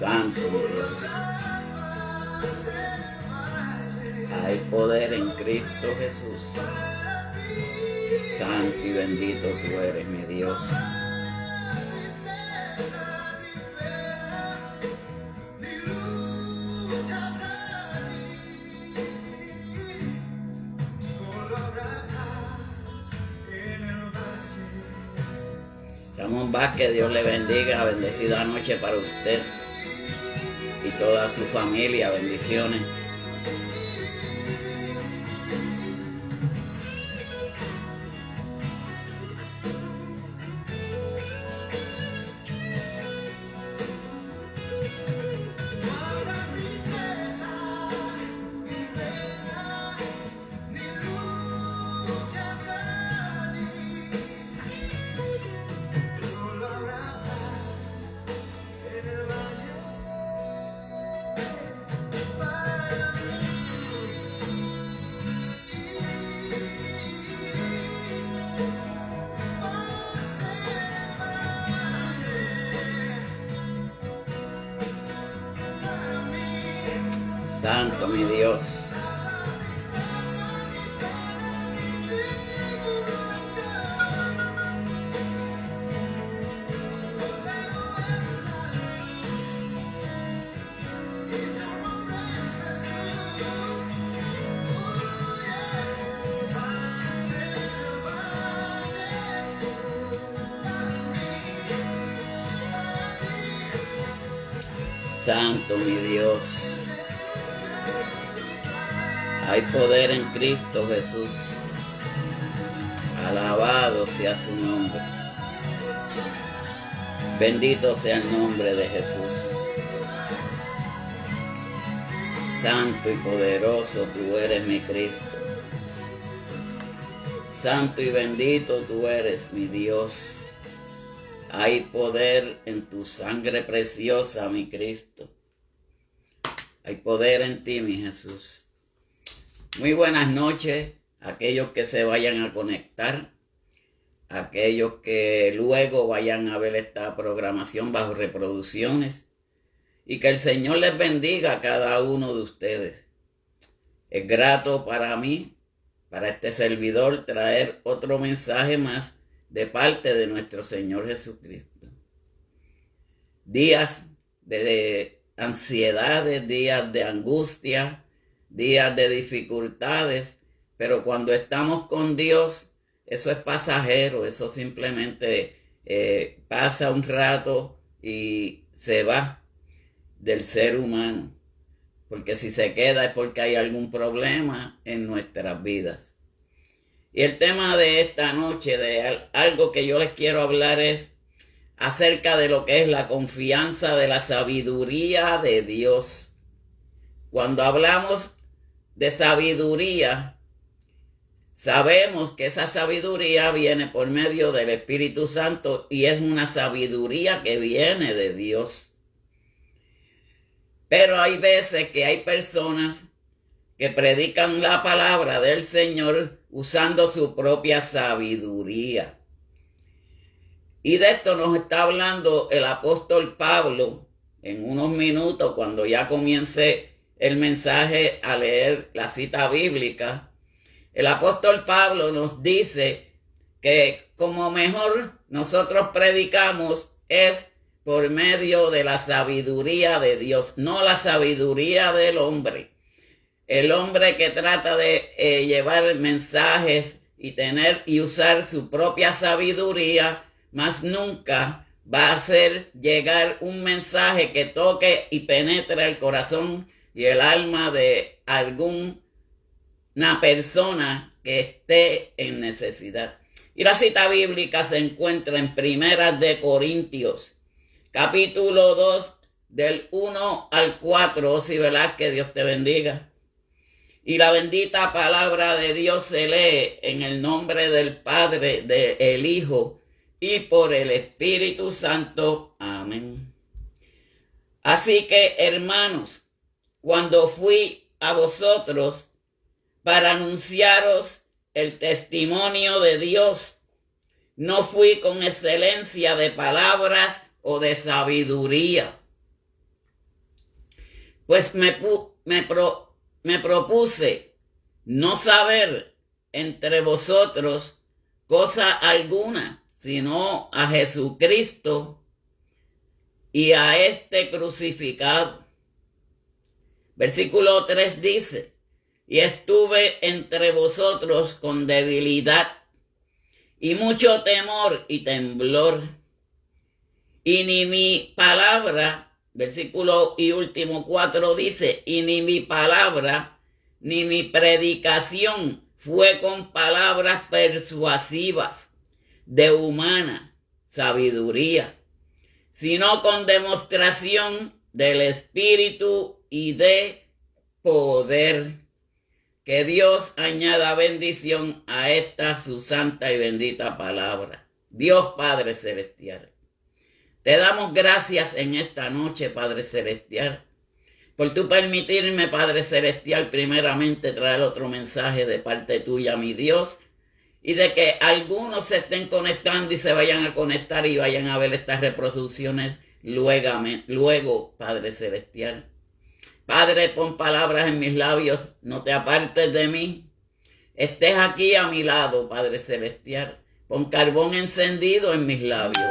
Santo Dios. Hay poder en Cristo Jesús. Santo y bendito tú eres, mi Dios. Ramón Vázquez, Dios le bendiga, bendecida noche para usted y toda su familia, bendiciones. Santo mi Dios. Santo mi Dios. Hay poder en Cristo Jesús. Alabado sea su nombre. Bendito sea el nombre de Jesús. Santo y poderoso tú eres mi Cristo. Santo y bendito tú eres, mi Dios. Hay poder en tu sangre preciosa, mi Cristo. Hay poder en ti, mi Jesús. Muy buenas noches a aquellos que se vayan a conectar, a aquellos que luego vayan a ver esta programación bajo reproducciones, y que el Señor les bendiga a cada uno de ustedes. Es grato para mí, para este servidor, traer otro mensaje más de parte de nuestro Señor Jesucristo. Días de ansiedades, días de angustia, días de dificultades, pero cuando estamos con Dios, eso es pasajero, eso simplemente pasa un rato y se va del ser humano. Porque si se queda es porque hay algún problema en nuestras vidas. Y el tema de esta noche, de algo que yo les quiero hablar, es acerca de lo que es la confianza de la sabiduría de Dios. Cuando hablamos de sabiduría, sabemos que esa sabiduría viene por medio del Espíritu Santo y es una sabiduría que viene de Dios. Pero hay veces que hay personas que predican la palabra del Señor usando su propia sabiduría. Y de esto nos está hablando el apóstol Pablo en unos minutos, cuando ya comience el mensaje a leer la cita bíblica. El apóstol Pablo nos dice que como mejor nosotros predicamos es por medio de la sabiduría de Dios, no la sabiduría del hombre. El hombre que trata de llevar mensajes y usar su propia sabiduría, más nunca va a hacer llegar un mensaje que toque y penetre el corazón y el alma de alguna persona que esté en necesidad. Y la cita bíblica se encuentra en Primeras de Corintios, capítulo 2, del 1 al 4. Osi Velázquez, Dios te bendiga. Y la bendita palabra de Dios se lee en el nombre del Padre, del Hijo y por el Espíritu Santo. Amén. Así que, hermanos, cuando fui a vosotros para anunciaros el testimonio de Dios, no fui con excelencia de palabras o de sabiduría, pues me propuse no saber entre vosotros cosa alguna, sino a Jesucristo y a este crucificado. Versículo 3 dice: y estuve entre vosotros con debilidad y mucho temor y temblor, y ni mi palabra, versículo y último 4 dice, y ni mi palabra ni mi predicación fue con palabras persuasivas de humana sabiduría, sino con demostración del Espíritu y de poder. Que Dios añada bendición a esta su santa y bendita palabra. Dios Padre Celestial, te damos gracias en esta noche, Padre Celestial, por tu permitirme, Padre Celestial, primeramente traer otro mensaje de parte tuya, mi Dios, y de que algunos se estén conectando y se vayan a conectar y vayan a ver estas reproducciones luego, Padre Celestial. Padre, pon palabras en mis labios, no te apartes de mí. Estés aquí a mi lado, Padre Celestial. Pon carbón encendido en mis labios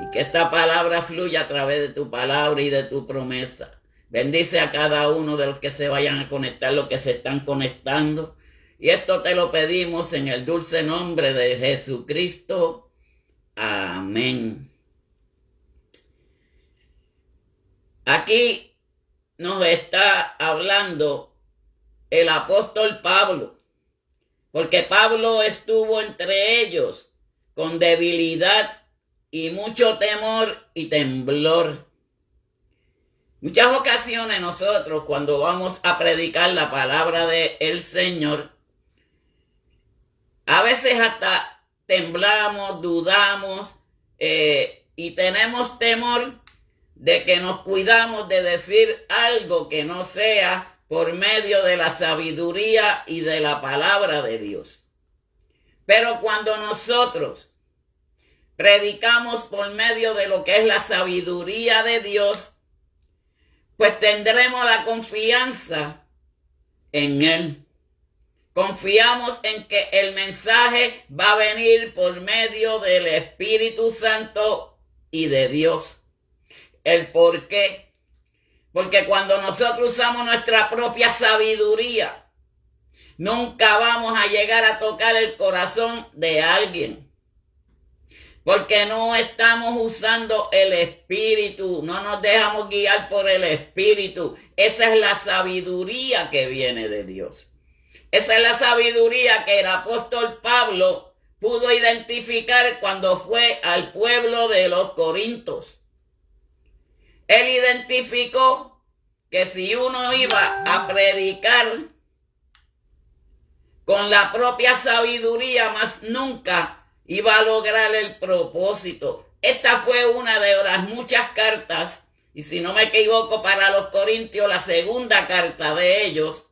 y que esta palabra fluya a través de tu palabra y de tu promesa. Bendice a cada uno de los que se vayan a conectar, los que se están conectando. Y esto te lo pedimos en el dulce nombre de Jesucristo. Amén. Aquí nos está hablando el apóstol Pablo, porque Pablo estuvo entre ellos con debilidad y mucho temor y temblor. Muchas ocasiones nosotros, cuando vamos a predicar la palabra del Señor, A veces hasta temblamos, dudamos y tenemos temor de que nos cuidamos de decir algo que no sea por medio de la sabiduría y de la palabra de Dios. Pero cuando nosotros predicamos por medio de lo que es la sabiduría de Dios, pues tendremos la confianza en Él. Confiamos en que el mensaje va a venir por medio del Espíritu Santo y de Dios. ¿El por qué? Porque cuando nosotros usamos nuestra propia sabiduría, nunca vamos a llegar a tocar el corazón de alguien. Porque no estamos usando el Espíritu, no nos dejamos guiar por el Espíritu. Esa es la sabiduría que viene de Dios. Esa es la sabiduría que el apóstol Pablo pudo identificar cuando fue al pueblo de los Corintios. Él identificó que si uno iba a predicar con la propia sabiduría, más nunca iba a lograr el propósito. Esta fue una de las muchas cartas, y si no me equivoco, para los Corintios, la segunda carta de ellos,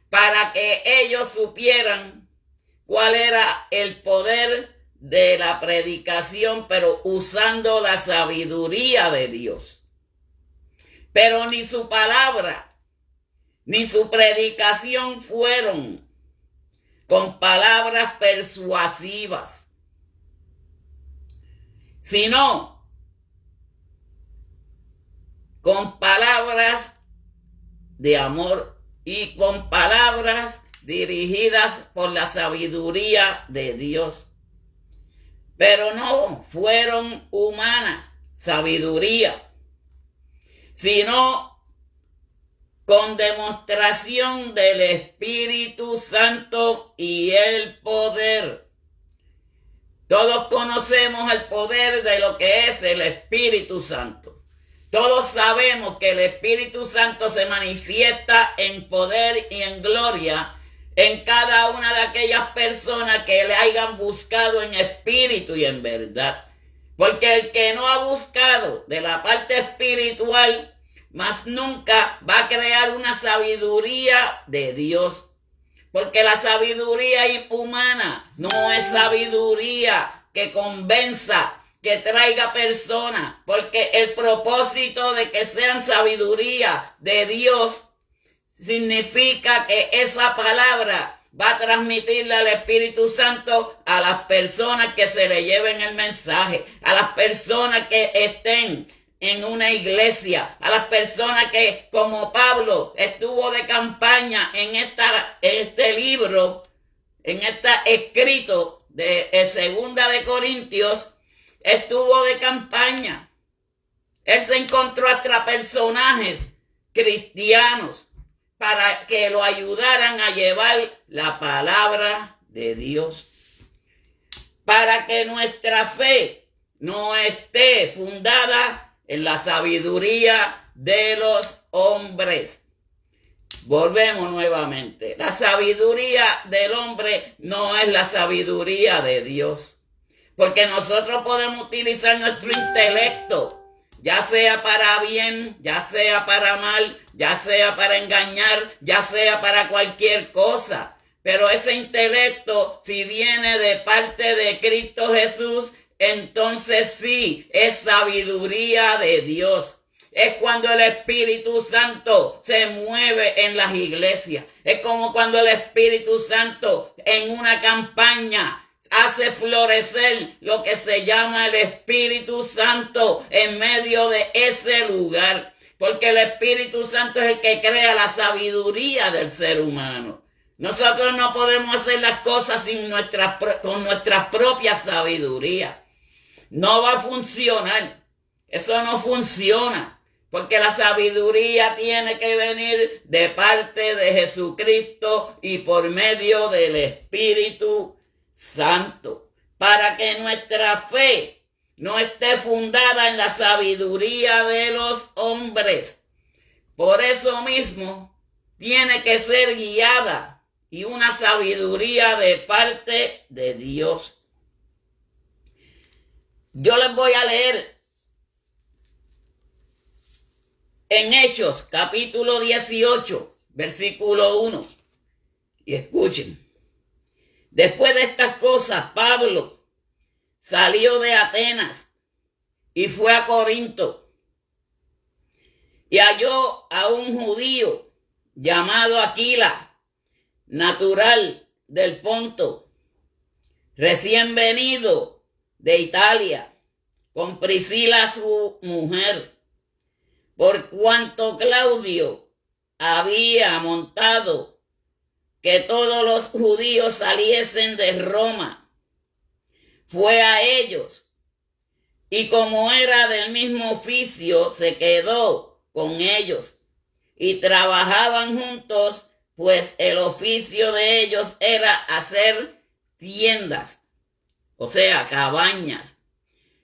para que ellos supieran cuál era el poder de la predicación, pero usando la sabiduría de Dios. Pero ni su palabra, ni su predicación fueron con palabras persuasivas, sino con palabras de amor y con palabras dirigidas por la sabiduría de Dios. Pero no fueron humanas sabiduría, sino con demostración del Espíritu Santo y el poder. Todos conocemos el poder de lo que es el Espíritu Santo. Todos sabemos que el Espíritu Santo se manifiesta en poder y en gloria en cada una de aquellas personas que le hayan buscado en espíritu y en verdad. Porque el que no ha buscado de la parte espiritual, más nunca va a crear una sabiduría de Dios. Porque la sabiduría humana no es sabiduría que convenza, que traiga personas. Porque el propósito de que sean sabiduría de Dios significa que esa palabra va a transmitirle al Espíritu Santo a las personas que se le lleven el mensaje, a las personas que estén en una iglesia, a las personas que, como Pablo, estuvo de campaña en este libro, en este escrito de Segunda de Corintios, estuvo de campaña. Él se encontró hasta personajes cristianos para que lo ayudaran a llevar la palabra de Dios. Para que nuestra fe no esté fundada en la sabiduría de los hombres. Volvemos nuevamente. La sabiduría del hombre no es la sabiduría de Dios. Porque nosotros podemos utilizar nuestro intelecto, ya sea para bien, ya sea para mal, ya sea para engañar, ya sea para cualquier cosa. Pero ese intelecto, si viene de parte de Cristo Jesús, entonces sí, es sabiduría de Dios. Es cuando el Espíritu Santo se mueve en las iglesias. Es como cuando el Espíritu Santo en una campaña hace florecer lo que se llama el Espíritu Santo en medio de ese lugar. Porque el Espíritu Santo es el que crea la sabiduría del ser humano. Nosotros no podemos hacer las cosas con nuestra propia sabiduría. No va a funcionar. Eso no funciona. Porque la sabiduría tiene que venir de parte de Jesucristo y por medio del Espíritu Santo. Para que nuestra fe no esté fundada en la sabiduría de los hombres. Por eso mismo tiene que ser guiada y una sabiduría de parte de Dios. Yo les voy a leer en Hechos, capítulo 18, versículo 1. Y escuchen. Después de estas cosas, Pablo salió de Atenas y fue a Corinto. Y halló a un judío llamado Aquila, natural del Ponto, recién venido de Italia, con Priscila su mujer, por cuanto Claudio había montado que todos los judíos saliesen de Roma. Fue a ellos, y como era del mismo oficio, se quedó con ellos, y trabajaban juntos, pues el oficio de ellos era hacer tiendas, o sea, cabañas,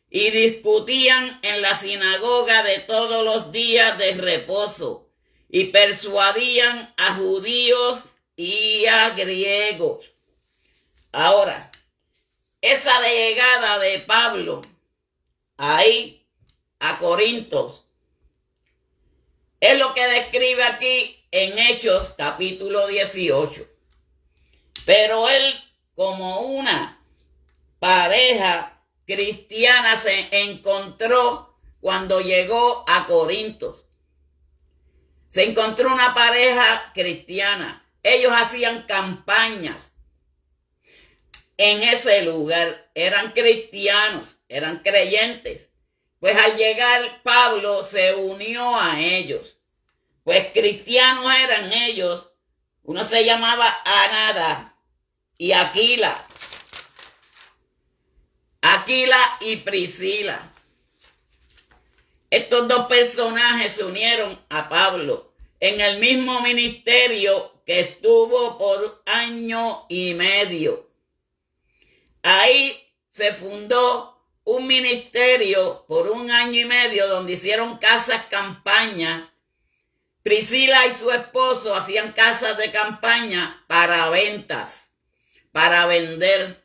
y discutían en la sinagoga de todos los días de reposo, y persuadían a judíos y a griegos. Ahora, esa llegada de Pablo ahí a Corintos es lo que describe aquí en Hechos capítulo 18. Pero él, como una pareja cristiana, se encontró cuando llegó a Corintos. Se encontró una pareja cristiana. Ellos hacían campañas en ese lugar. Eran cristianos, eran creyentes. Pues al llegar Pablo se unió a ellos. Pues cristianos eran ellos. Uno se llamaba Anada y Aquila. Aquila y Priscila. Estos dos personajes se unieron a Pablo en el mismo ministerio que estuvo por 1 año y medio. Ahí se fundó un ministerio por 1 año y medio donde hicieron casas campañas. Priscila y su esposo hacían casas de campaña para ventas, para vender.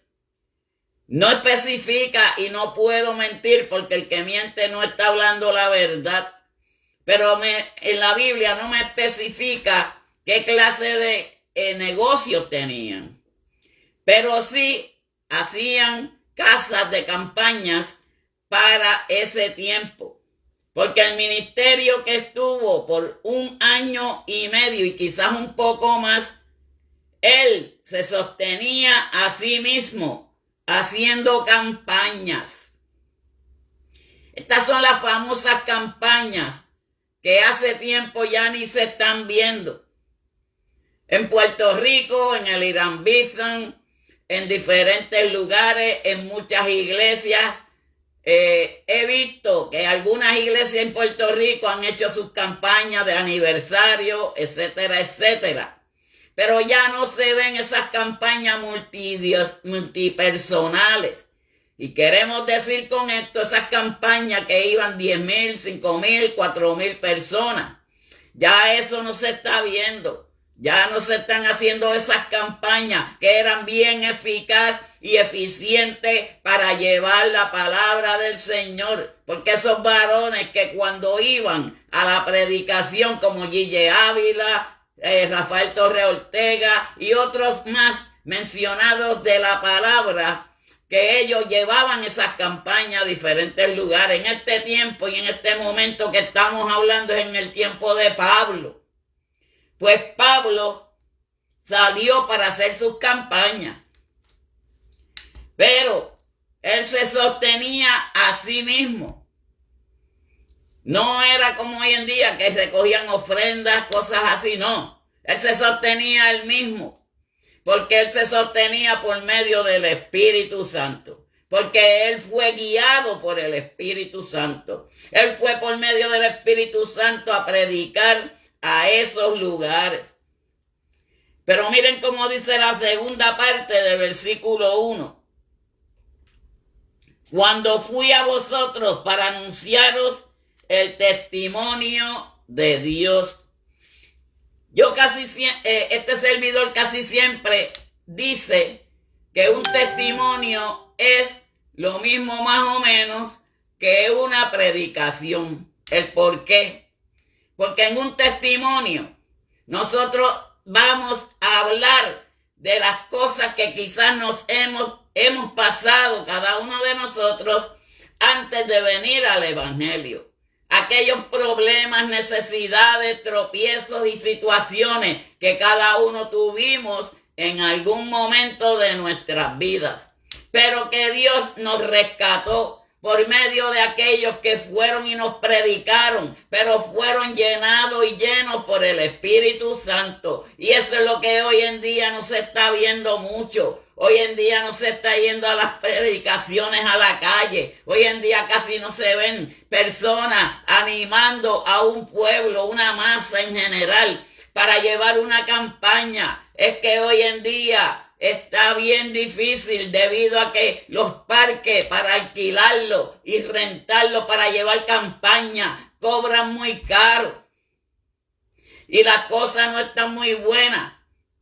No especifica, y no puedo mentir porque el que miente no está hablando la verdad, pero en la Biblia no me especifica qué clase de negocios tenían. Pero sí hacían casas de campañas para ese tiempo. Porque el ministerio que estuvo por 1 año y medio y quizás un poco más, él se sostenía a sí mismo haciendo campañas. Estas son las famosas campañas que hace tiempo ya ni se están viendo. En Puerto Rico, en el Irán Bithorn, en diferentes lugares, en muchas iglesias. He visto que algunas iglesias en Puerto Rico han hecho sus campañas de aniversario, etcétera, etcétera. Pero ya no se ven esas campañas multipersonales. Y queremos decir con esto, esas campañas que iban 10,000, 5,000, 4,000 personas. Ya eso no se está viendo. Ya no se están haciendo esas campañas que eran bien eficaces y eficientes para llevar la palabra del Señor. Porque esos varones que cuando iban a la predicación, como Gille Ávila, Rafael Torre Ortega y otros más mencionados de la palabra, que ellos llevaban esas campañas a diferentes lugares. En este tiempo y en este momento que estamos hablando es en el tiempo de Pablo. Pues Pablo salió para hacer sus campañas, pero él se sostenía a sí mismo. No era como hoy en día que recogían ofrendas, cosas así, no. Él se sostenía él mismo, porque él se sostenía por medio del Espíritu Santo, porque él fue guiado por el Espíritu Santo. Él fue por medio del Espíritu Santo a predicar a esos lugares. Pero miren cómo dice la segunda parte del versículo 1. Cuando fui a vosotros para anunciaros el testimonio de Dios. Este servidor casi siempre dice que un testimonio es lo mismo más o menos que una predicación. ¿El por qué? Porque en un testimonio nosotros vamos a hablar de las cosas que quizás hemos pasado cada uno de nosotros antes de venir al Evangelio. Aquellos problemas, necesidades, tropiezos y situaciones que cada uno tuvimos en algún momento de nuestras vidas, pero que Dios nos rescató por medio de aquellos que fueron y nos predicaron, pero fueron llenados y llenos por el Espíritu Santo. Y eso es lo que hoy en día no se está viendo mucho. Hoy en día no se está yendo a las predicaciones a la calle. Hoy en día casi no se ven personas animando a un pueblo, una masa en general, para llevar una campaña. Es que hoy en día está bien difícil debido a que los parques para alquilarlo y rentarlo para llevar campaña cobran muy caro. Y las cosas no están muy buenas.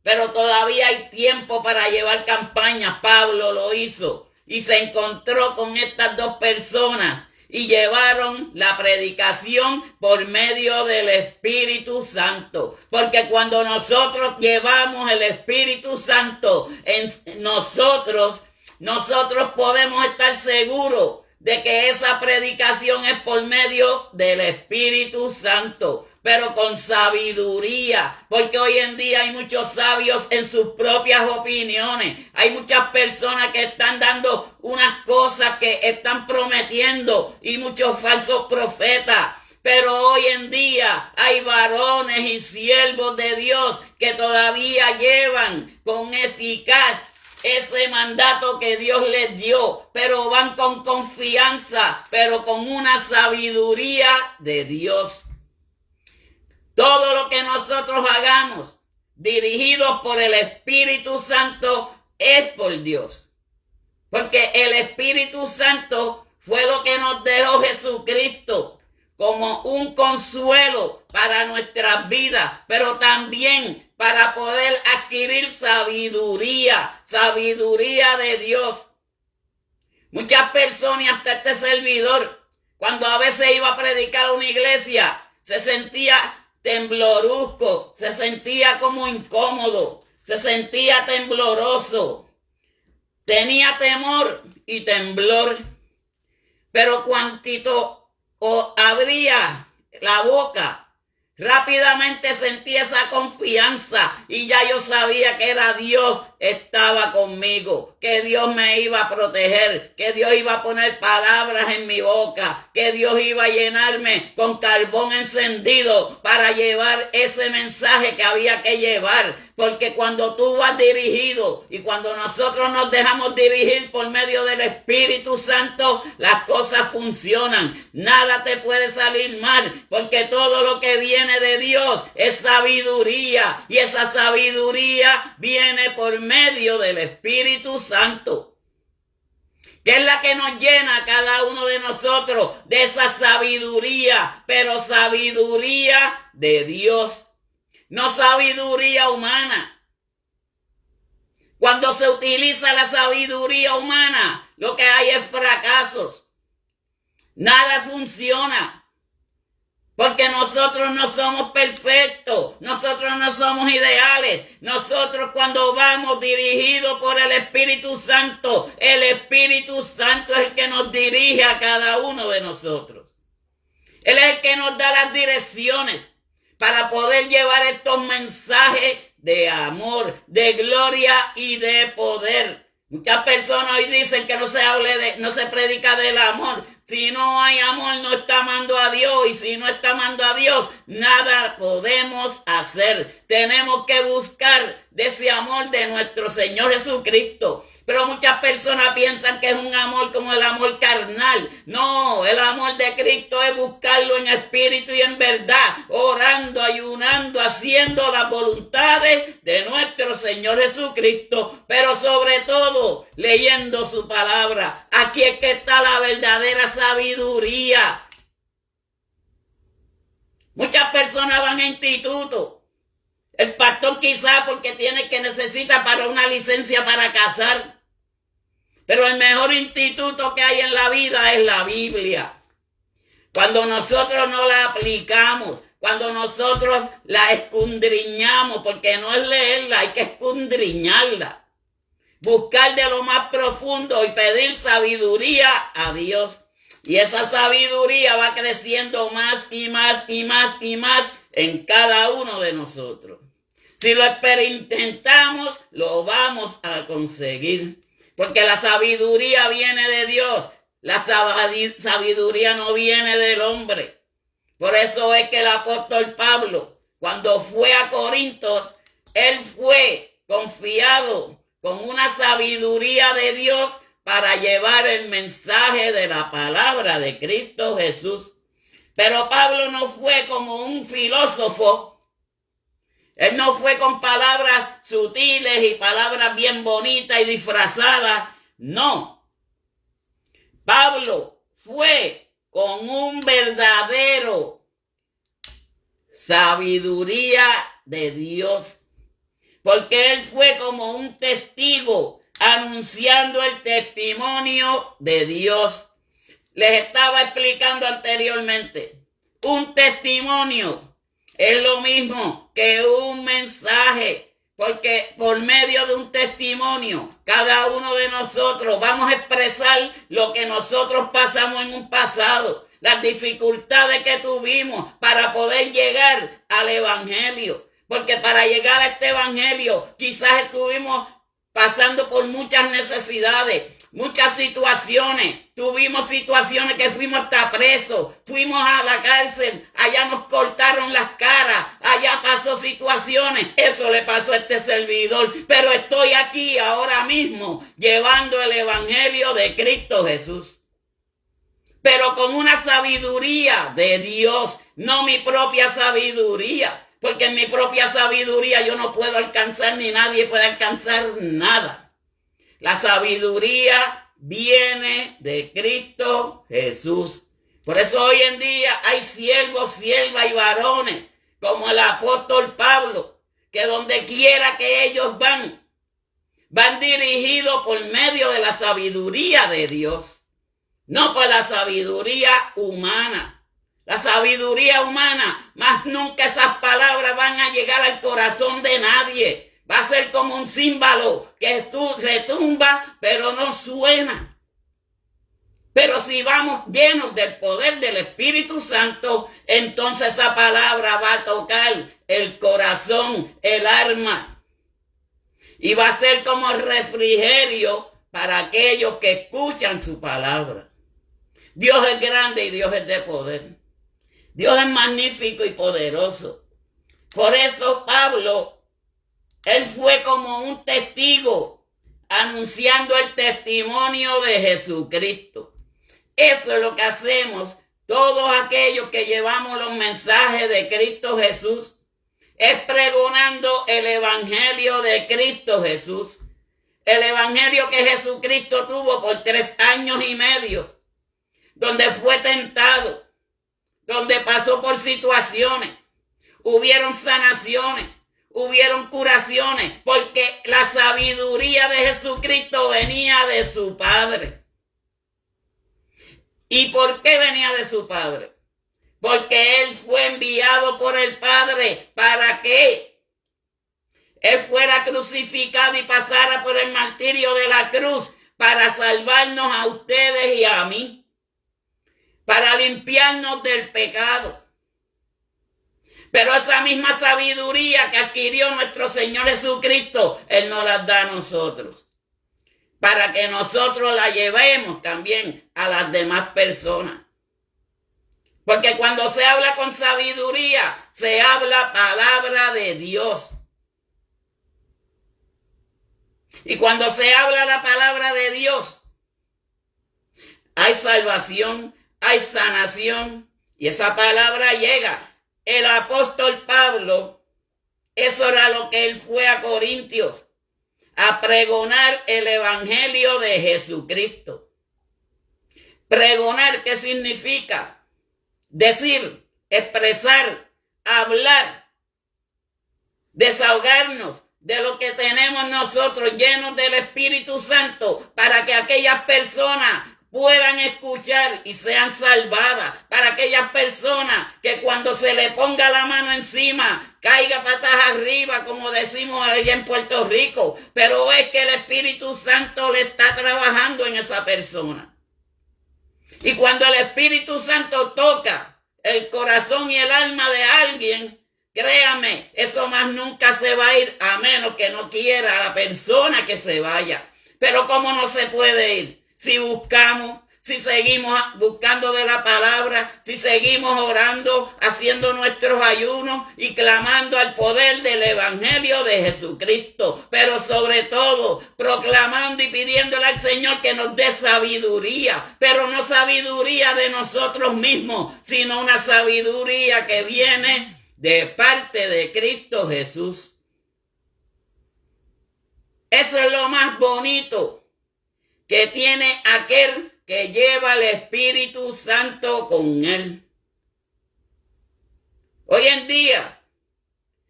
Pero todavía hay tiempo para llevar campaña. Pablo lo hizo y se encontró con estas dos personas y llevaron la predicación por medio del Espíritu Santo. Porque cuando nosotros llevamos el Espíritu Santo en nosotros podemos estar seguros de que esa predicación es por medio del Espíritu Santo, pero con sabiduría, porque hoy en día hay muchos sabios en sus propias opiniones. Hay muchas personas que están dando unas cosas que están prometiendo y muchos falsos profetas. Pero hoy en día hay varones y siervos de Dios que todavía llevan con eficaz ese mandato que Dios les dio, pero van con confianza, pero con una sabiduría de Dios. Todo lo que nosotros hagamos, dirigidos por el Espíritu Santo, es por Dios. Porque el Espíritu Santo fue lo que nos dejó Jesucristo como un consuelo para nuestras vidas, pero también para poder adquirir sabiduría de Dios. Muchas personas, hasta este servidor, cuando a veces iba a predicar a una iglesia, se sentía temblorusco, se sentía como incómodo, se sentía tembloroso, tenía temor y temblor, pero cuantito abría la boca, rápidamente sentí esa confianza y ya yo sabía que era Dios estaba conmigo, que Dios me iba a proteger, que Dios iba a poner palabras en mi boca, que Dios iba a llenarme con carbón encendido para llevar ese mensaje que había que llevar. Porque cuando tú vas dirigido y cuando nosotros nos dejamos dirigir por medio del Espíritu Santo, las cosas funcionan. Nada te puede salir mal, porque todo lo que viene de Dios es sabiduría, y esa sabiduría viene por medio del Espíritu Santo, que es la que nos llena a cada uno de nosotros de esa sabiduría, pero sabiduría de Dios. No sabiduría humana. Cuando se utiliza la sabiduría humana, lo que hay es fracasos. Nada funciona. Porque nosotros no somos perfectos. Nosotros no somos ideales. Nosotros cuando vamos dirigidos por el Espíritu Santo, el Espíritu Santo es el que nos dirige a cada uno de nosotros. Él es el que nos da las direcciones para poder llevar estos mensajes de amor, de gloria y de poder. Muchas personas hoy dicen que no se predica del amor. Si no hay amor, no está amando a Dios. Y si no está amando a Dios, nada podemos hacer. Tenemos que buscar de ese amor de nuestro Señor Jesucristo. Pero muchas personas piensan que es un amor como el amor carnal. No, el amor de Cristo es buscarlo en espíritu y en verdad, orando, ayunando, haciendo las voluntades de nuestro Señor Jesucristo, pero sobre todo leyendo su palabra. Aquí es que está la verdadera sabiduría. Muchas personas van a institutos, El pastor quizá porque necesita para una licencia para casar. Pero el mejor instituto que hay en la vida es la Biblia. Cuando nosotros no la aplicamos, cuando nosotros la escudriñamos, porque no es leerla, hay que escudriñarla. Buscar de lo más profundo y pedir sabiduría a Dios. Y esa sabiduría va creciendo más y más y más y más en cada uno de nosotros. Si lo intentamos, lo vamos a conseguir. Porque la sabiduría viene de Dios. La sabiduría no viene del hombre. Por eso es que el apóstol Pablo, cuando fue a Corintios, él fue confiado con una sabiduría de Dios para llevar el mensaje de la palabra de Cristo Jesús. Pero Pablo no fue como un filósofo. Él no fue con palabras sutiles y palabras bien bonitas y disfrazadas. No. Pablo fue con un verdadero sabiduría de Dios. Porque él fue como un testigo anunciando el testimonio de Dios. Les estaba explicando anteriormente. Un testimonio es lo mismo que un mensaje. Porque por medio de un testimonio, cada uno de nosotros vamos a expresar lo que nosotros pasamos en un pasado. Las dificultades que tuvimos para poder llegar al evangelio. Porque para llegar a este evangelio quizás estuvimos pasando por muchas necesidades, muchas situaciones. Tuvimos situaciones que fuimos hasta presos, fuimos a la cárcel, allá nos cortaron las caras, allá pasó situaciones. Eso le pasó a este servidor, pero estoy aquí ahora mismo llevando el evangelio de Cristo Jesús. Pero con una sabiduría de Dios, no mi propia sabiduría. Porque en mi propia sabiduría yo no puedo alcanzar ni nadie puede alcanzar nada. La sabiduría viene de Cristo Jesús. Por eso hoy en día hay siervos, siervas y varones como el apóstol Pablo, que donde quiera que ellos van dirigidos por medio de la sabiduría de Dios, no por la sabiduría humana. La sabiduría humana, más nunca esas palabras van a llegar al corazón de nadie. Va a ser como un címbalo que retumba, pero no suena. Pero si vamos llenos del poder del Espíritu Santo, entonces esa palabra va a tocar el corazón, el alma. Y va a ser como refrigerio para aquellos que escuchan su palabra. Dios es grande y Dios es de poder. Dios es magnífico y poderoso. Por eso Pablo, él fue como un testigo anunciando el testimonio de Jesucristo. Eso es lo que hacemos todos aquellos que llevamos los mensajes de Cristo Jesús. Es pregonando el evangelio de Cristo Jesús. El evangelio que Jesucristo tuvo por 3 años y medio. Donde fue tentado. Donde pasó por situaciones, hubieron sanaciones, hubieron curaciones, porque la sabiduría de Jesucristo venía de su Padre. ¿Y por qué venía de su Padre? Porque Él fue enviado por el Padre para que Él fuera crucificado y pasara por el martirio de la cruz para salvarnos a ustedes y a mí. Para limpiarnos del pecado. Pero esa misma sabiduría que adquirió nuestro Señor Jesucristo, Él nos la da a nosotros. Para que nosotros la llevemos también a las demás personas. Porque cuando se habla con sabiduría, se habla palabra de Dios. Y cuando se habla la palabra de Dios, hay salvación, hay sanación y esa palabra llega. El apóstol Pablo, eso era lo que él fue a Corintios, a pregonar el evangelio de Jesucristo. Pregonar, ¿qué significa? Decir, expresar, hablar desahogarnos de lo que tenemos nosotros, llenos del Espíritu Santo, para que aquellas personas puedan escuchar y sean salvadas, para aquellas personas que cuando se le ponga la mano encima, caiga patas arriba, como decimos allá en Puerto Rico, pero es que el Espíritu Santo le está trabajando en esa persona. Y cuando el Espíritu Santo toca el corazón y el alma de alguien, créame, eso más nunca se va a ir, a menos que no quiera la persona que se vaya. Pero ¿cómo no se puede ir? Si buscamos, si seguimos buscando de la palabra, si seguimos orando, haciendo nuestros ayunos y clamando al poder del Evangelio de Jesucristo, pero sobre todo proclamando y pidiéndole al Señor que nos dé sabiduría, pero no sabiduría de nosotros mismos, sino una sabiduría que viene de parte de Cristo Jesús. Eso es lo más bonito que tiene aquel que lleva el Espíritu Santo con él. Hoy en día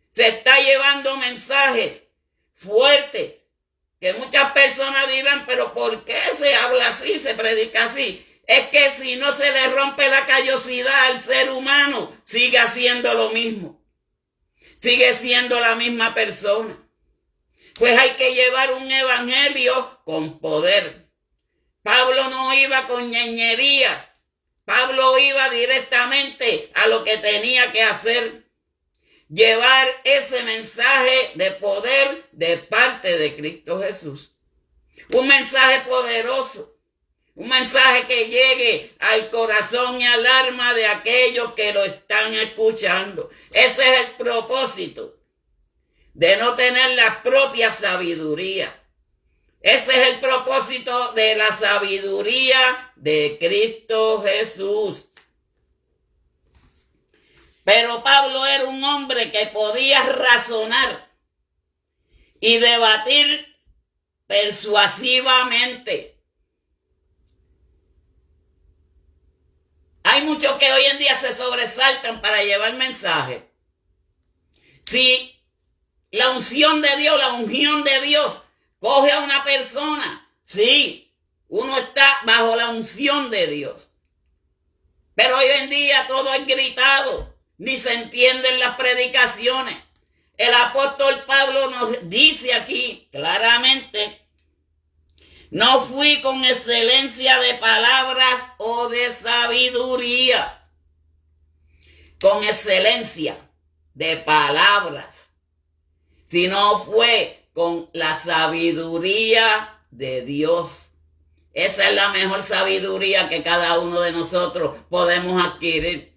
se está llevando mensajes fuertes que muchas personas dirán, pero ¿por qué se habla así, se predica así? Es que si no se le rompe la callosidad al ser humano, sigue haciendo lo mismo. Sigue siendo la misma persona. Pues hay que llevar un evangelio con poder. Pablo no iba con ñeñerías. Pablo iba directamente a lo que tenía que hacer. Llevar ese mensaje de poder de parte de Cristo Jesús. Un mensaje poderoso. Un mensaje que llegue al corazón y al alma de aquellos que lo están escuchando. Ese es el propósito de no tener la propia sabiduría. Ese es el propósito de la sabiduría de Cristo Jesús. Pero Pablo era un hombre que podía razonar y debatir persuasivamente. Hay muchos que hoy en día se sobresaltan para llevar mensaje. Si la unción de Dios, la unción de Dios coge a una persona, sí, uno está bajo la unción de Dios. Pero hoy en día todo es gritado, ni se entienden las predicaciones. El apóstol Pablo nos dice aquí claramente: no fui con excelencia de palabras o de sabiduría. Con excelencia de palabras. Sino fue con la sabiduría de Dios. Esa es la mejor sabiduría que cada uno de nosotros podemos adquirir.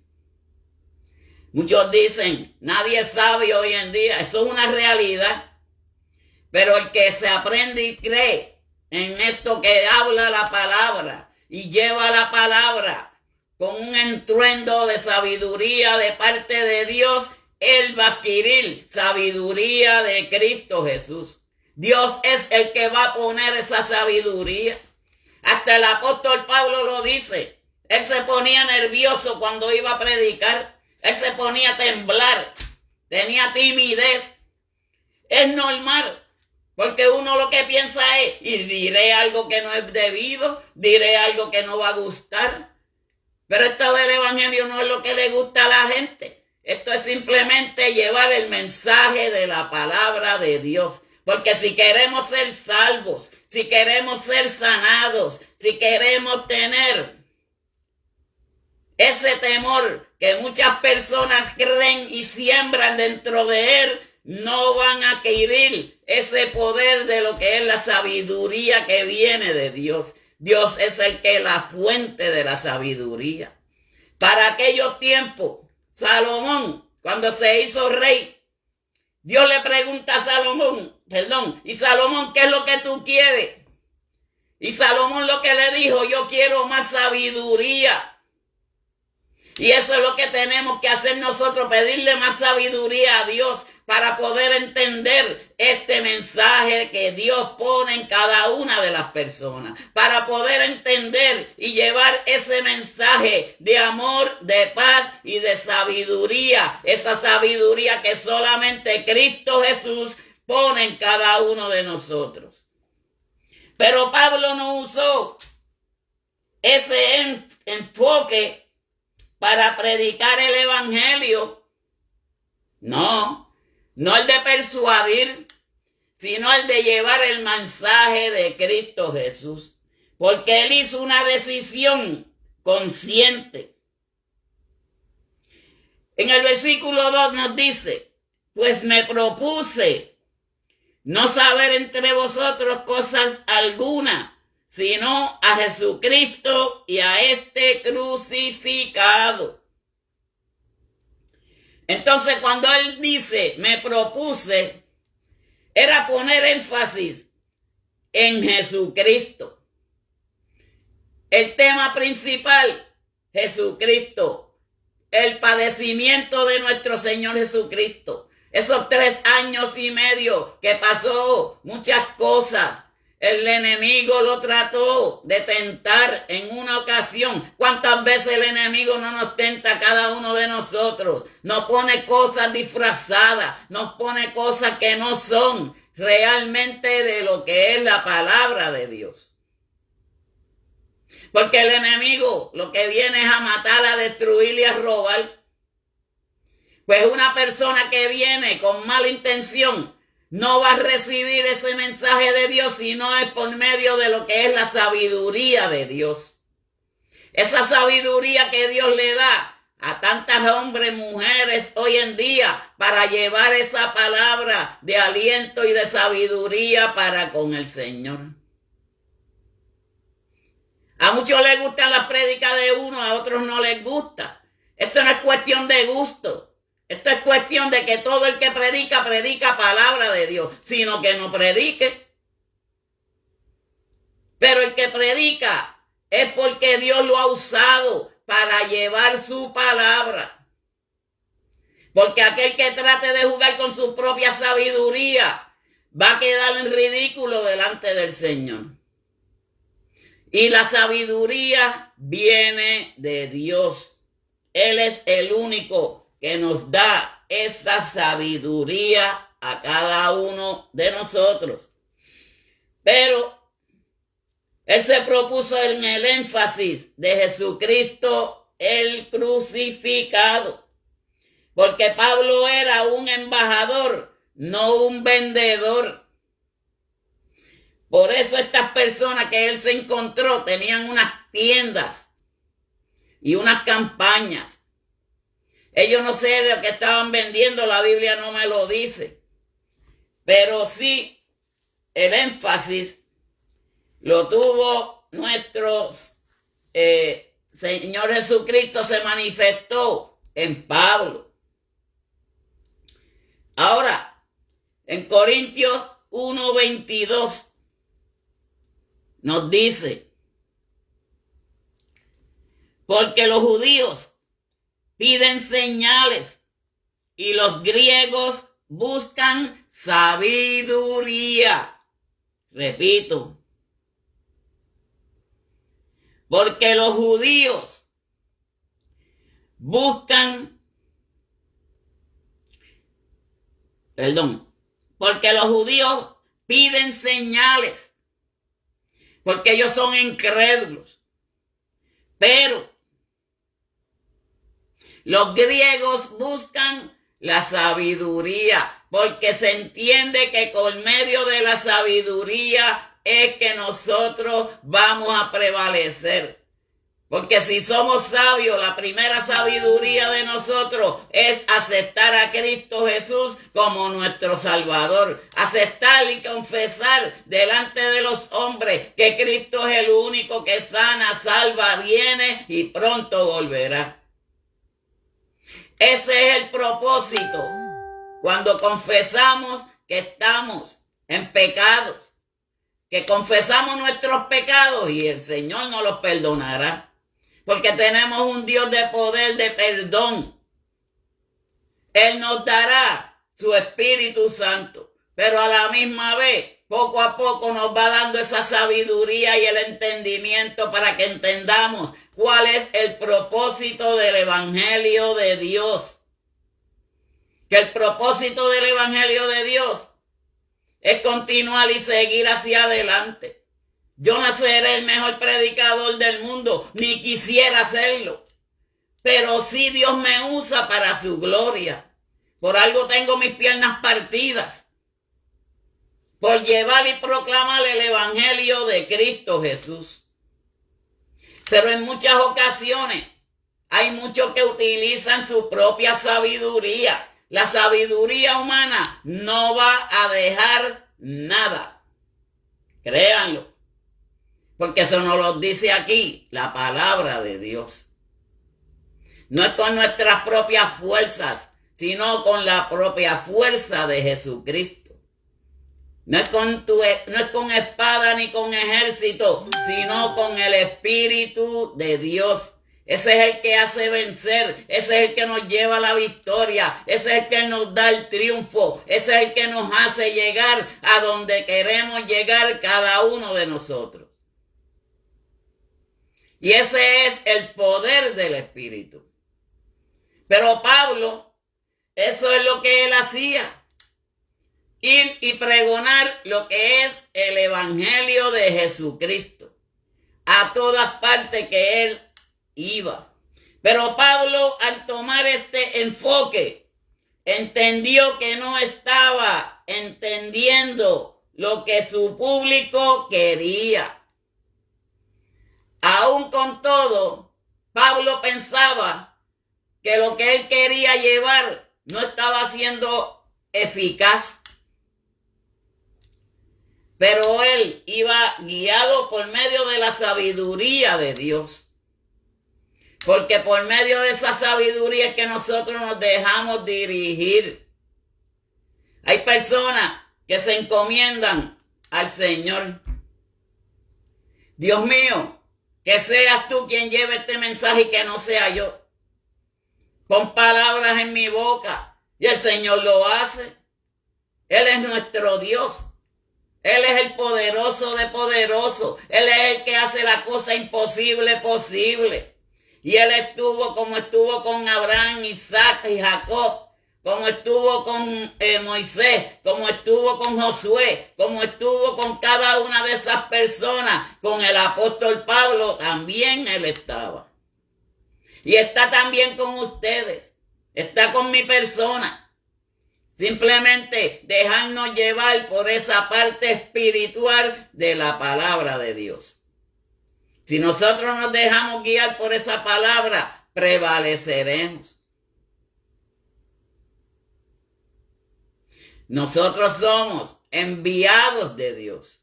Muchos dicen, nadie es sabio hoy en día. Eso es una realidad. Pero el que se aprende y cree en esto que habla la palabra y lleva la palabra con un estruendo de sabiduría de parte de Dios, él va a adquirir sabiduría de Cristo Jesús. Dios es el que va a poner esa sabiduría. Hasta el apóstol Pablo lo dice. Él se ponía nervioso cuando iba a predicar. Él se ponía a temblar. Tenía timidez. Es normal. Porque uno lo que piensa es, y diré algo que no es debido, diré algo que no va a gustar. Pero esto del evangelio no es lo que le gusta a la gente. Esto es simplemente llevar el mensaje de la palabra de Dios. Porque si queremos ser salvos, si queremos ser sanados, si queremos tener ese temor que muchas personas creen y siembran dentro de él, no van a adquirir ese poder de lo que es la sabiduría que viene de Dios. Dios es el que es la fuente de la sabiduría. Para aquellos tiempos, Salomón, cuando se hizo rey, Dios le pregunta a Salomón, ¿y Salomón qué es lo que tú quieres? Y Salomón lo que le dijo, yo quiero más sabiduría. Y eso es lo que tenemos que hacer nosotros, pedirle más sabiduría a Dios. para poder entender este mensaje que Dios pone en cada una de las personas, para poder entender y llevar ese mensaje de amor, de paz y de sabiduría, esa sabiduría que solamente Cristo Jesús pone en cada uno de nosotros. Pero Pablo no usó ese enfoque para predicar el evangelio. No el de persuadir, sino el de llevar el mensaje de Cristo Jesús. Porque él hizo una decisión consciente. En el versículo 2 nos dice, pues me propuse no saber entre vosotros cosas alguna, sino a Jesucristo y a este crucificado. Entonces, cuando él dice, me propuse, era poner énfasis en Jesucristo. El tema principal, Jesucristo. El padecimiento de nuestro Señor Jesucristo. Esos 3 años y medio que pasó muchas cosas. El enemigo lo trató de tentar en una ocasión. ¿Cuántas veces el enemigo no nos tenta a cada uno de nosotros? Nos pone cosas disfrazadas, nos pone cosas que no son realmente de lo que es la palabra de Dios. Porque el enemigo lo que viene es a matar, a destruir y a robar. Pues una persona que viene con mala intención no va a recibir ese mensaje de Dios si no es por medio de lo que es la sabiduría de Dios. Esa sabiduría que Dios le da a tantas hombres, mujeres hoy en día para llevar esa palabra de aliento y de sabiduría para con el Señor. A muchos les gustan las prédicas de uno, a otros no les gusta. Esto no es cuestión de gusto. Esto es cuestión de que todo el que predica, predica palabra de Dios, sino que no predique. Pero el que predica es porque Dios lo ha usado para llevar su palabra. Porque aquel que trate de jugar con su propia sabiduría va a quedar en ridículo delante del Señor. Y la sabiduría viene de Dios. Él es el único que nos da esa sabiduría a cada uno de nosotros. Pero él se propuso en el énfasis de Jesucristo el crucificado. Porque Pablo era un embajador, no un vendedor. Por eso estas personas que él se encontró tenían unas tiendas y unas campañas. Ellos no sé lo que estaban vendiendo, la Biblia no me lo dice. Pero sí, el énfasis lo tuvo nuestro Señor Jesucristo, se manifestó en Pablo. Ahora, en Corintios 1:22 nos dice, porque los judíos piden señales y los griegos buscan sabiduría. Repito, porque los judíos porque los judíos piden señales, porque ellos son incrédulos, pero los griegos buscan la sabiduría, porque se entiende que con medio de la sabiduría es que nosotros vamos a prevalecer. Porque si somos sabios, la primera sabiduría de nosotros es aceptar a Cristo Jesús como nuestro Salvador. Aceptar y confesar delante de los hombres que Cristo es el único que sana, salva, viene y pronto volverá. Ese es el propósito cuando confesamos que estamos en pecados, que confesamos nuestros pecados y el Señor nos los perdonará, porque tenemos un Dios de poder, de perdón. Él nos dará su Espíritu Santo, pero a la misma vez, poco a poco nos va dando esa sabiduría y el entendimiento para que entendamos cuál es el propósito del Evangelio de Dios. Que el propósito del Evangelio de Dios es continuar y seguir hacia adelante. Yo no seré el mejor predicador del mundo, ni quisiera serlo, pero sí Dios me usa para su gloria. Por algo tengo mis piernas partidas, por llevar y proclamar el Evangelio de Cristo Jesús. Pero en muchas ocasiones hay muchos que utilizan su propia sabiduría. La sabiduría humana no va a dejar nada. Créanlo. Porque eso nos lo dice aquí la palabra de Dios. No es con nuestras propias fuerzas, sino con la propia fuerza de Jesucristo. No es con espada ni con ejército, sino con el Espíritu de Dios. Ese es el que hace vencer, ese es el que nos lleva a la victoria, ese es el que nos da el triunfo, ese es el que nos hace llegar a donde queremos llegar cada uno de nosotros. Y ese es el poder del Espíritu. Pero Pablo, eso es lo que él hacía. Ir y pregonar lo que es el Evangelio de Jesucristo a todas partes que él iba. Pero Pablo, al tomar este enfoque, entendió que no estaba entendiendo lo que su público quería. Aún con todo, Pablo pensaba que lo que él quería llevar no estaba siendo eficaz. Pero él iba guiado por medio de la sabiduría de Dios. Porque por medio de esa sabiduría es que nosotros nos dejamos dirigir. Hay personas que se encomiendan al Señor. Dios mío, que seas tú quien lleve este mensaje y que no sea yo. Pon palabras en mi boca y el Señor lo hace. Él es nuestro Dios. Él es el poderoso de poderoso. Él es el que hace la cosa imposible posible. Y él estuvo como estuvo con Abraham, Isaac y Jacob, como estuvo con Moisés, como estuvo con Josué, como estuvo con cada una de esas personas. Con el apóstol Pablo también él estaba. Y está también con ustedes. Está con mi persona. Simplemente dejarnos llevar por esa parte espiritual de la palabra de Dios. Si nosotros nos dejamos guiar por esa palabra, prevaleceremos. Nosotros somos enviados de Dios.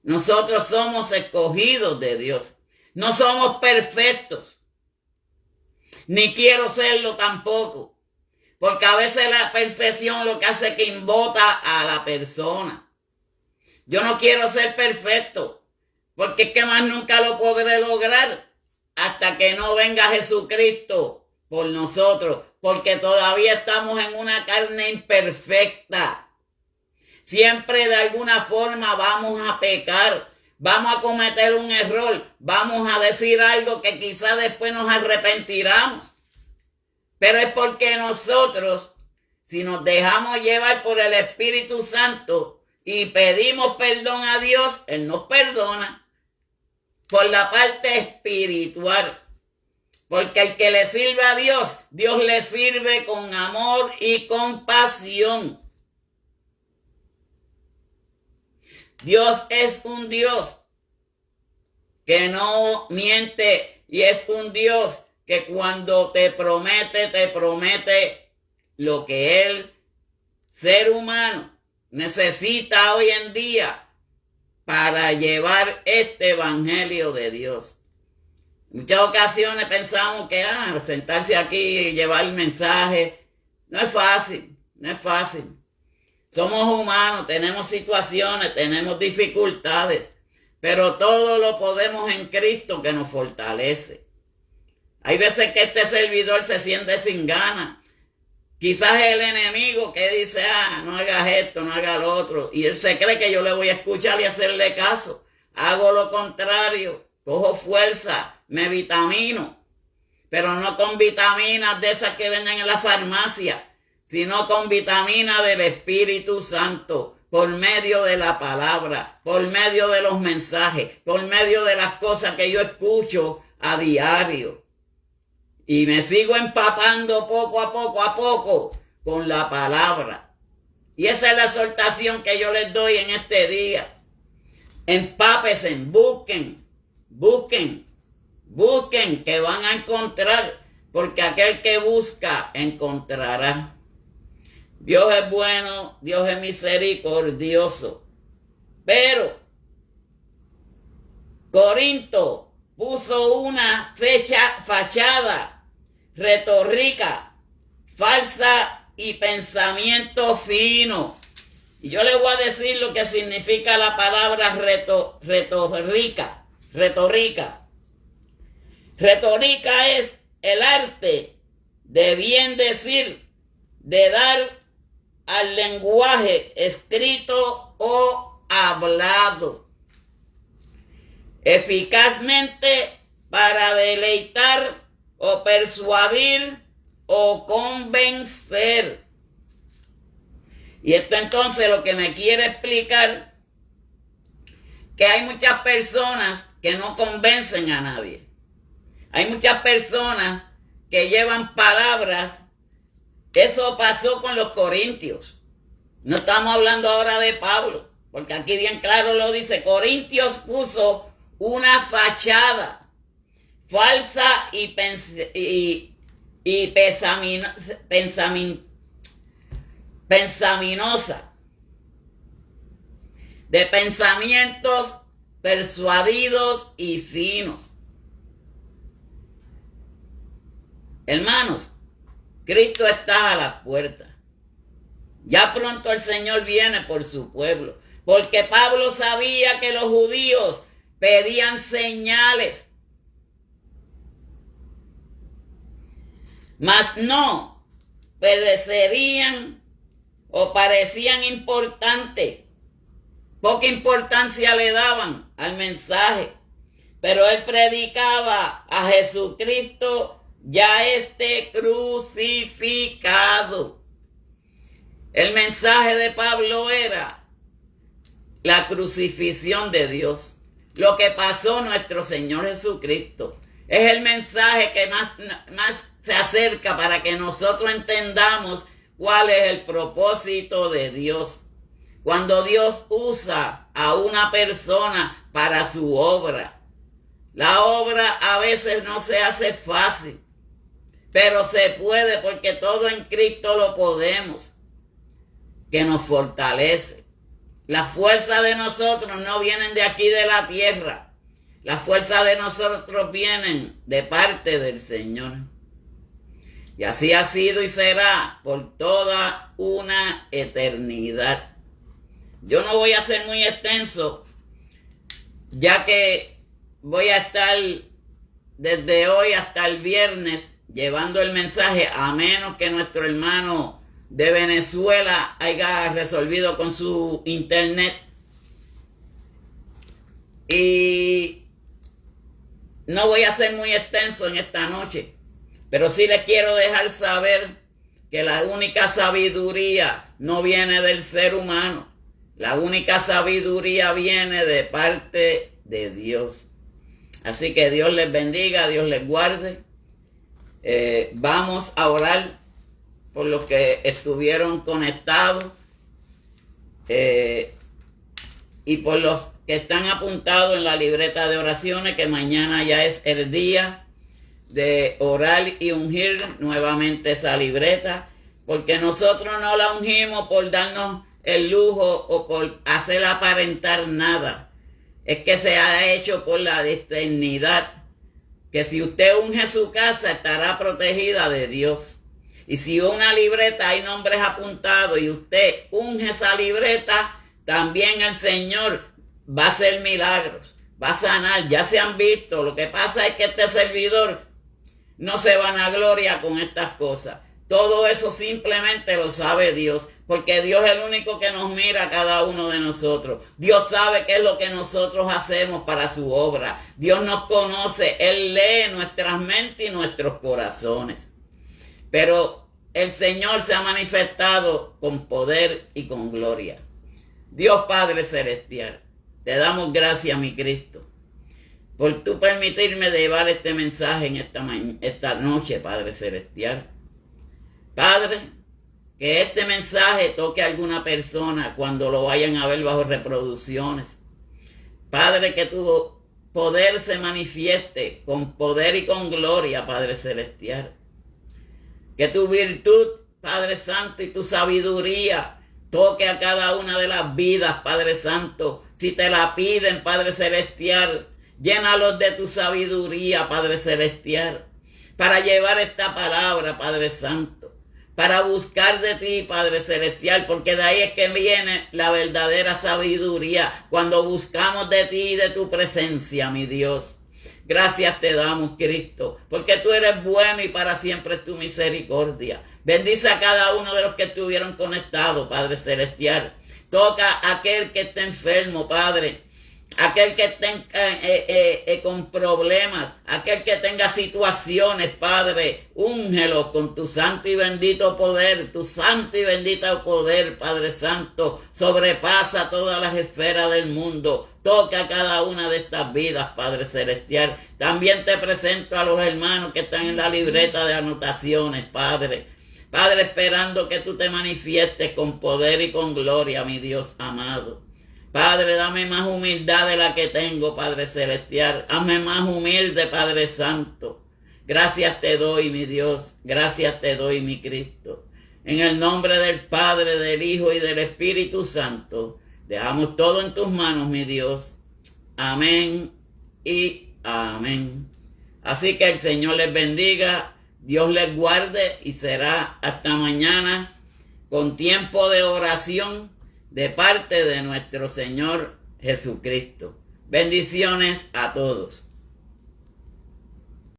Nosotros somos escogidos de Dios. No somos perfectos. Ni quiero serlo tampoco. Porque a veces la perfección lo que hace es que imbota a la persona. Yo no quiero ser perfecto, porque es que más nunca lo podré lograr hasta que no venga Jesucristo por nosotros, porque todavía estamos en una carne imperfecta. Siempre de alguna forma vamos a pecar, vamos a cometer un error, vamos a decir algo que quizás después nos arrepentiramos. Pero es porque nosotros, si nos dejamos llevar por el Espíritu Santo y pedimos perdón a Dios, Él nos perdona por la parte espiritual. Porque el que le sirve a Dios, Dios le sirve con amor y compasión. Dios es un Dios que no miente y es un Dios que cuando te promete lo que el ser humano necesita hoy en día para llevar este evangelio de Dios. En muchas ocasiones pensamos que sentarse aquí y llevar el mensaje no es fácil, no es fácil. Somos humanos, tenemos situaciones, tenemos dificultades, pero todo lo podemos en Cristo que nos fortalece. Hay veces que este servidor se siente sin ganas, Quizás el enemigo que dice, no hagas esto, no hagas lo otro. Y él se cree que yo le voy a escuchar y hacerle caso. Hago lo contrario, cojo fuerza, me vitamino. Pero no con vitaminas de esas que venden en la farmacia, sino con vitaminas del Espíritu Santo, por medio de la palabra, por medio de los mensajes, por medio de las cosas que yo escucho a diario. Y me sigo empapando poco a poco con la palabra. Y esa es la exhortación que yo les doy en este día. Empápense, busquen, que van a encontrar, porque aquel que busca encontrará. Dios es bueno, Dios es misericordioso. Pero Corinto puso una fachada retórica, falsa y pensamiento fino. Y yo les voy a decir lo que significa la palabra retórica. Retórica es el arte de bien decir, de dar al lenguaje escrito o hablado eficazmente para deleitar o persuadir o convencer. Y esto entonces lo que me quiere explicar, que hay muchas personas que no convencen a nadie. Hay muchas personas que llevan palabras. Eso pasó con los corintios. No estamos hablando ahora de Pablo, porque aquí bien claro lo dice. Corintios puso una fachada falsa y pensaminosa, de pensamientos persuadidos y finos. Hermanos, Cristo está a la puerta. Ya pronto el Señor viene por su pueblo, porque Pablo sabía que los judíos pedían señales, mas no perecerían o parecían importantes. Poca importancia le daban al mensaje, pero él predicaba a Jesucristo ya crucificado. El mensaje de Pablo era la crucifixión de Dios. Lo que pasó nuestro Señor Jesucristo es el mensaje que más se acerca para que nosotros entendamos cuál es el propósito de Dios. Cuando Dios usa a una persona para su obra, la obra a veces no se hace fácil, pero se puede, porque todo en Cristo lo podemos, que nos fortalece. Las fuerzas de nosotros no vienen de aquí de la tierra. Las fuerzas de nosotros vienen de parte del Señor. Y así ha sido y será por toda una eternidad. Yo no voy a ser muy extenso, ya que voy a estar desde hoy hasta el viernes llevando el mensaje, a menos que nuestro hermano de Venezuela haya resolvido con su internet. Y no voy a ser muy extenso en esta noche, pero sí les quiero dejar saber que la única sabiduría no viene del ser humano. La única sabiduría viene de parte de Dios. Así que Dios les bendiga, Dios les guarde. Vamos a orar por los que estuvieron conectados y por los que están apuntados en la libreta de oraciones, que mañana ya es el día de orar y ungir nuevamente esa libreta, porque nosotros no la ungimos por darnos el lujo o por hacer aparentar nada. Es que se ha hecho por la eternidad, que si usted unge su casa estará protegida de Dios. Y si una libreta hay nombres apuntados y usted unge esa libreta, también el Señor va a hacer milagros, va a sanar. Ya se han visto. Lo que pasa es que este servidor no se vanagloria con estas cosas, Todo eso simplemente lo sabe Dios, porque Dios es el único que nos mira a cada uno de nosotros. Dios sabe qué es lo que nosotros hacemos para su obra. Dios nos conoce, Él lee nuestras mentes y nuestros corazones. Pero el Señor se ha manifestado con poder y con gloria. Dios Padre Celestial, te damos gracias, mi Cristo, por tú permitirme llevar este mensaje en esta noche, Padre Celestial. Padre, que este mensaje toque a alguna persona cuando lo vayan a ver bajo reproducciones. Padre, que tu poder se manifieste con poder y con gloria, Padre Celestial. Que tu virtud, Padre Santo, y tu sabiduría toque a cada una de las vidas, Padre Santo. Si te la piden, Padre Celestial, llénalos de tu sabiduría, Padre Celestial, para llevar esta palabra, Padre Santo, para buscar de ti, Padre Celestial, porque de ahí es que viene la verdadera sabiduría, cuando buscamos de ti y de tu presencia, mi Dios. Gracias te damos, Cristo, porque tú eres bueno y para siempre es tu misericordia. Bendice a cada uno de los que estuvieron conectados, Padre Celestial. Toca a aquel que esté enfermo, Padre. Aquel que esté con problemas, aquel que tenga situaciones, Padre, úngelo con tu santo y bendito poder, tu santo y bendito poder, Padre Santo, sobrepasa todas las esferas del mundo, toca a cada una de estas vidas, Padre Celestial. También te presento a los hermanos que están en la libreta de anotaciones, Padre. Padre, esperando que tú te manifiestes con poder y con gloria, mi Dios amado. Padre, dame más humildad de la que tengo, Padre Celestial. Hazme más humilde, Padre Santo. Gracias te doy, mi Dios. Gracias te doy, mi Cristo. En el nombre del Padre, del Hijo y del Espíritu Santo, dejamos todo en tus manos, mi Dios. Amén y amén. Así que el Señor les bendiga, Dios les guarde y será hasta mañana con tiempo de oración de parte de nuestro Señor Jesucristo. Bendiciones a todos.